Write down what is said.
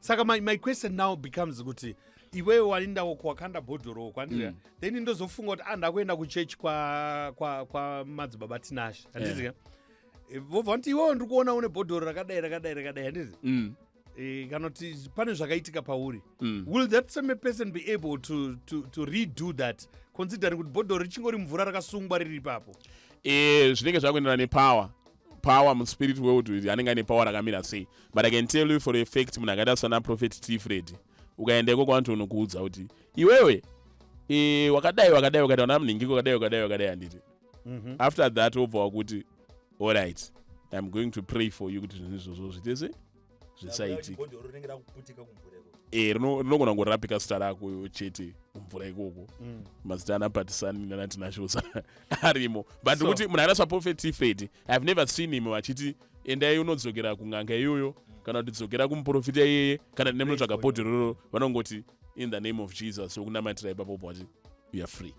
Saka my question now becomes kuti iwewe walinda kwakanda bhodhoro kwandira then ndozofunga kuti ndakuenda kuchurch kwa madzibaba tinasha handizika vobva kuti iwewe ndiri kuona une bhodhoro rakadai handizi kana kuti pane zvakaitika pauri will that same person be able to redo that considering kuti bhodhoro richingori mvura rakasungwa riri ipapo zvinenge zvakuendera nepower muspirit world anenge ane power rakamira sei. But I can tell you for a fact munhu akaita sana Prophet T Freddy ukaendeko kwantu unokuudza kuti iwewe wakadai wakaita mningiko wakadai handiti after that obva wakuti all right I'm going to pray for you kuti zvinhu izvozvo zvitese zvisaitika rinogona kungorapika zita rako chete mumvura ikoko mazita ana patisani nanatinashosa arimo but kuti munhu akaita Prophet T Freddy I've never seen him vachiti endai unodzokera kung'anga iyoyo kana kuti dzokera kumuprofita iyeye kana nemunotsvaga bhodhororo vanongoti in the name of Jesus sokunamatira ipapo wati you are free.